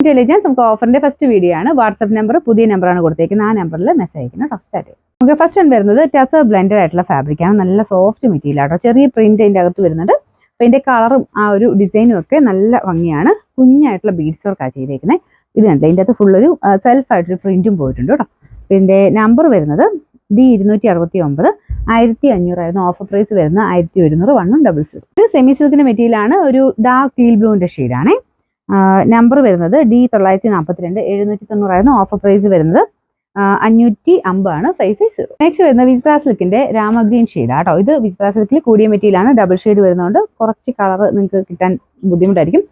Intelligence നമുക്ക് ഓഫറിന്റെ first video ആണ്. WhatsApp number പുതിയ നമ്പറാണ് കൊടുത്തേക്കുന്നത്. ആ നമ്പറിൽ മെസ്സേജ് അയക്കണം. സ്റ്റാർട്ട് ചെയ്യും. നമുക്ക് ഫസ്റ്റ് വൺ വരുന്നത് ടസർ ബ്ലെൻഡഡ് ആയിട്ടുള്ള ഫാബ്രിക് ആണ്. നല്ല സോഫ്റ്റ് മെറ്റീരിയൽ ആട്ടോ. ചെറിയ പ്രിന്റ് അതിൻ്റെ അകത്ത് വരുന്നുണ്ട്. അപ്പോൾ ഇതിന്റെ കളറും ആ ഒരു ഡിസൈനും ഒക്കെ നല്ല ഭംഗിയാണ്. കുഞ്ഞായിട്ടുള്ള ബീഡ്സ് വർക്കാണ് ചെയ്തേക്കുന്നത്. ഇത് കണ്ടില്ല, ഇതിൻ്റെ അകത്ത് ഫുൾ ഒരു സെൽഫ് ആയിട്ടൊരു പ്രിന്റും പോയിട്ടുണ്ട് കേട്ടോ. ഇതിന്റെ നമ്പർ വരുന്നത് D269 1500 ഓഫർ പ്രൈസ് വരുന്നത് 1100 1100. ഇത് സെമി സിൽക്കിന്റെ മെറ്റീരിയൽ ആണ്. ഒരു ഡാർക്ക് ടീൽ ബ്ലൂവിന്റെ ഷെയ്ഡാണ്. നമ്പർ വരുന്നത് D942 790 ഓഫർ പ്രൈസ് വരുന്നത് 550 ആണ് 550. നെക്സ്റ്റ് വരുന്നത് വിസ്ത്ര സിൽക്കിന്റെ രാമ ഗ്രീൻ ഷെയ്ഡ് ആട്ടോ. ഇത് വിസ്ത്ര സിൽക്കിൽ കൂടിയ മെറ്റീരിയൽ ആണ്. ഡബിൾ ഷെയ്ഡ് വരുന്നതുകൊണ്ട് കുറച്ച് കളർ നിങ്ങൾക്ക് കിട്ടാൻ ബുദ്ധിമുട്ടായിരിക്കും.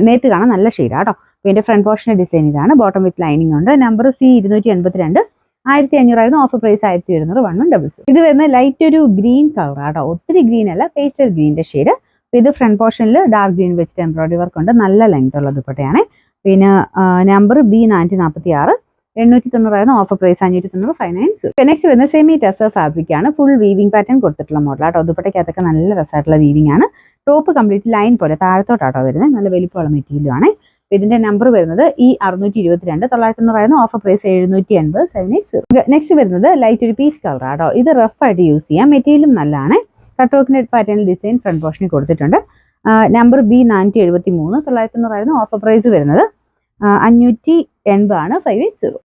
നേരിട്ട് കാണാൻ നല്ല ഷെയ്ഡ് ആട്ടോ. ഇതിന്റെ ഫ്രണ്ട് പോർഷന്റെ ഡിസൈൻ ഇതാണ്. ബോട്ടം വിത്ത് ലൈനിങ് ഉണ്ട്. Number C282 1500 offer price 1100 1100. ഇത് വരുന്ന ലൈറ്റ് ഒരു ഗ്രീൻ കളർ ആട്ടോ. ഒത്തിരി ഗ്രീൻ അല്ല, പേസ്റ്റൽ ഗ്രീനിന്റെ ഷെയ്ഡ്. ഇത് ഫ്രണ്ട് പോർഷനിൽ ഡാർക്ക് ഗ്രീൻ വെച്ചിട്ട് എംബ്രോയിഡറി വർക്ക് ഉണ്ട്. നല്ല ലെങ്ത് ഉള്ള ദുപ്പട്ടയാണ്. പിന്നെ number B446 890 offer price 590 590. Next വരുന്ന സെമി ടെസർ ഫാബ്രിക് ആണ്. ഫുൾ വീവിംഗ് പാറ്റേൺ കൊടുത്തിട്ടുള്ള മോഡൽ ആട്ടോ. ദുപ്പട്ടയ്ക്കകത്തൊക്കെ നല്ല രസമായിട്ടുള്ള വീവിംഗ് ആണ്. ടോപ്പ് കംപ്ലീറ്റ് ലൈൻ പോലെ താഴത്തോട്ടാട്ടോ വരുന്നത്. നല്ല വലിപ്പമുള്ള മെറ്റീരിയലും ആണ്. ഇതിന്റെ നമ്പർ വരുന്നത് E622 990 ഓഫർ പ്രൈസ് 780 780. നെക്സ്റ്റ് വരുന്നത് ലൈറ്റ് ഒരു പീച്ച് കളർ ആട്ടോ. ഇത് റഫ് ആയിട്ട് യൂസ് ചെയ്യാം. മെറ്റീരിയലും നല്ലതാണ്. കട്ട് വർക്കിന്റെ പാറ്റേണിൽ ഡിസൈൻ ഫ്രണ്ട് പോർഷനിൽ കൊടുത്തിട്ടുണ്ട്. നമ്പർ B473 990 ഓഫർ പ്രൈസ് വരുന്നത് 580 ആണ് 580.